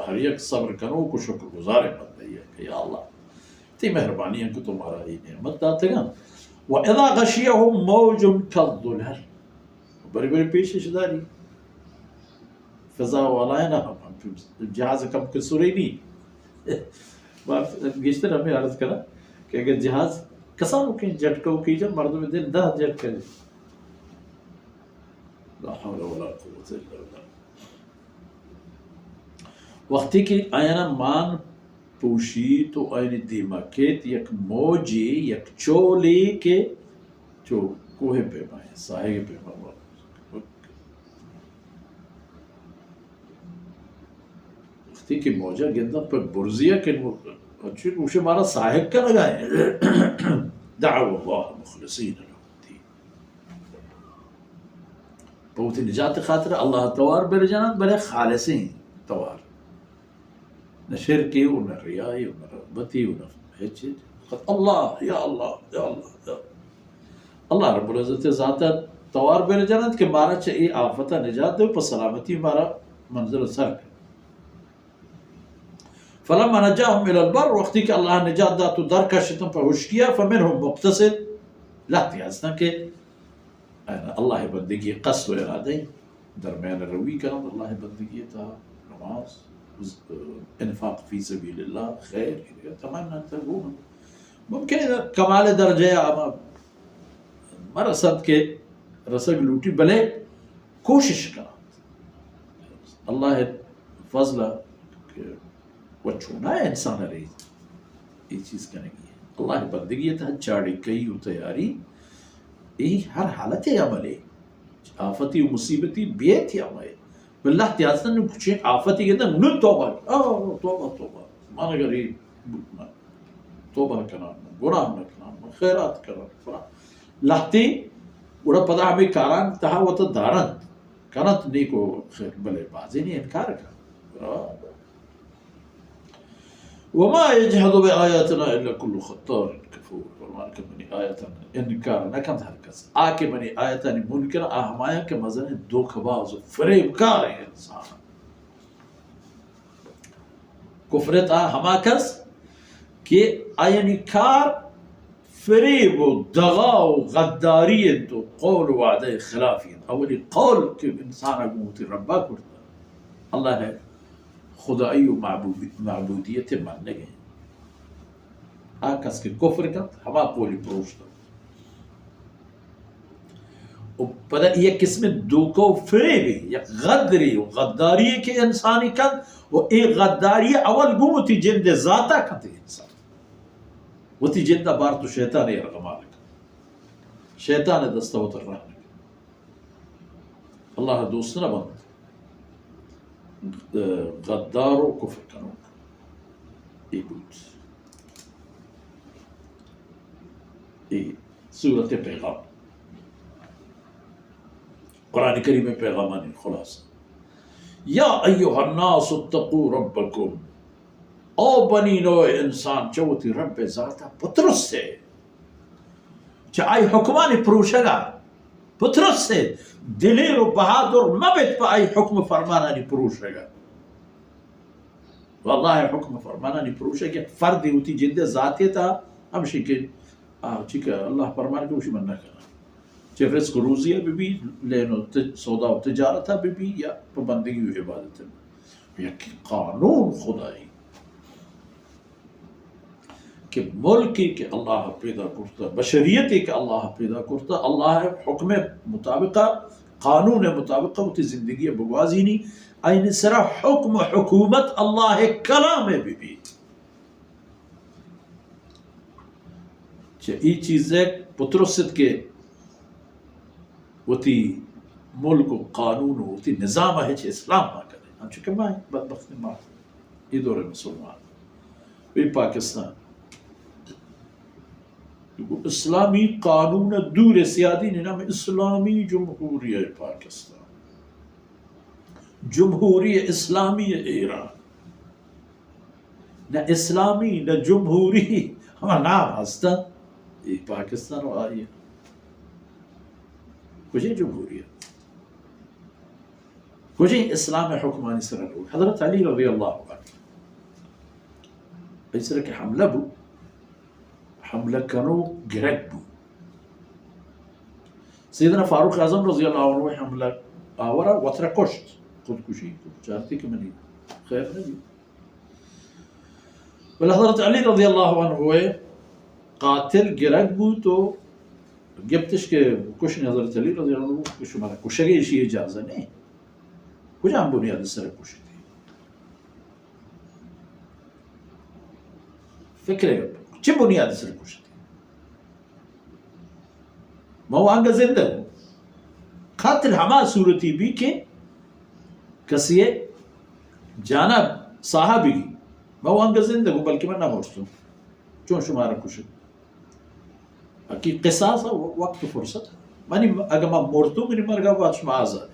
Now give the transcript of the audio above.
ہر یک صبر کرو کو شکر گزار بندے ہے کہ یا اللہ تی مہربانی ہے کہ تمہارا یہ نعمت داتے گا. وَإِذَا غَشِيَهُمْ مَوْجٌ كَالظُّلَلِ بڑی بڑی پیشش داری فضا والا ہے نا ہم جہاز کم کے سورے نہیں گشتر ہمیں عرض کرا کہ اگر جہاز کسانوں کے جھٹکوں کی جب مردوں میں دن 10 جھٹکے لا حول ولا قوت الا بالله وقتی که آینا مان پوشی تو آینی دیمکت یک موجی یک چولی که جو کوه پیمائے ساحه پیمائے وقتی که موجہ گندہ پر برزیہ که اچھی کوشے مارا ساحب کا لگائے دعو اللہ مخلصین له الدین بہت نجات خاطر اللہ توار بر جانت بلے خالصین توار نہ شرکی و نہ ریائی و نہ رغبتی و نہ ہچ اللہ یا اللہ یا اللہ یا اللہ رب العزت ذات توار بر جانت کہ مارا چاہیے آفتہ نجات دے پر سلامتی مارا منزل سر کر. فلما نجاهم الى البر وقتی کہ اللہ نجات دا تو در کشتن پر ہوش کیا فمنهم مقتصد لحظی ہستن کہ اللہ بندگی قصد و ارادے درمیان روی کرن اللہ بندگی تا نماز انفاق فی سبیل اللہ خیر تمام ترغون ممکن ہے کمال درجہ اما مرسد کے رسگ لوٹی بلے کوشش کرن اللہ فضل وچھونا ہے انسان رہی یہ چیز کرنے کی ہے اللہ بندگی تا چاڑی کئی و تیاری یہ ہر حالت عملے آفتی و مصیبتی بیت عملے واللہ تیازن نے کچھ آفتی کہتا ہے نو توبہ توبہ مانا اگر یہ توبہ کرنا گناہ نہ کرنا خیرات کرنا لہتی اڑا پدا ہمیں کاران تہا و تا دارن کنت نیکو خیر بلے بازی نہیں انکار کرنا وما يجحد بآياتنا إلا كل خطار كفور فرمان کہ منی آیتاً انکار نہ کم ہرکس آکے منی آیتاً منکر آہمایا کہ مزن دھوکہ باز و فریب کار ہے انسان کفرت آہما کس کہ آیانی کار فریب و دغا و غداری تو قول و وعدہ خلافی اولی قول کہ انسان اگموتی ربا کرتا اللہ ہے خدائی و معبودیت ماننے گئے آکس کے کفر کا ہما پولی پروشتا اور پدا یہ قسم دوکو فریبی یک غدری و غداری کے انسانی کن و ایک غداری اول گوتی جند ذاتا کتے انسان وہ تی جندہ بار تو شیطان ارغما لکا شیطان دستوت الرحمن اللہ دوست نہ بند غدار و کفر کنون ای بود ای صورت پیغام قرآن کریم پیغامانی خلاص یا ایوہ الناس اتقو ربکم او بنی نوع انسان چوتی رب ذاتا پترس سے چاہی حکمانی پروشگا پترس سے دلیر و بہادر مبت پا ای حکم فرمانا نی پروشے گا واللہ حکم فرمانا نی پروشے گا فردی ہوتی جلد ذاتی تا ہم شکل چکہ اللہ فرمانا کہ اسی من نہ کرنا چاہے رزق روزیہ بھی لینو سودا و تجارتہ بھی یا پابندگی و عبادت یا قانون خدای کہ ملکی کہ اللہ پیدا کرتا بشریتی کہ اللہ پیدا کرتا اللہ حکم مطابقہ قانون مطابقہ ہوتی زندگی بگوازی نہیں این سرا حکم حکومت اللہ کلام بھی ای چیزیں پترست کے ہوتی ملک و قانون ہوتی نظام ہے چھے اسلام نہ کرے ہم چکے ماں بدبخت ماں یہ دور مسلمان بھی پاکستان اسلامی قانون دور سیادی نے نام اسلامی جمہوریہ پاکستان جمہوریہ اسلامی ایران نہ اسلامی نہ جمہوری ہمارا نام ہستا یہ پاکستان و آئیے کچھ جمہوریہ کچھ اسلام حکمانی سر حضرت علی رضی اللہ عنہ بيصير لك حملة بو حملة كانوا جريك بو سيدنا فاروق اعظم رضي الله عنه حملة ورا وتركشت خذ كشي شارتي كمني خير نبي والحضرت علي رضي الله عنه هو قاتل جريك بو تو جبتش كشني حضرت علي رضي الله عنه كشو مالك كشري شيء اجازه نه كجا عم بنياد السر كشتي فكره چه بنیاد سر کشتی ما وہ آنگا زندہ ہوں قاتل ہما صورتی بھی کہ کسی جانا صحابی گی ما وہ آنگا زندہ ہوں بلکہ میں نہ مرسوں چون شمارا کشت اکی قصاص وقت فرصت مانی اگر ما مرتوں گی مرگا بات شما آزاد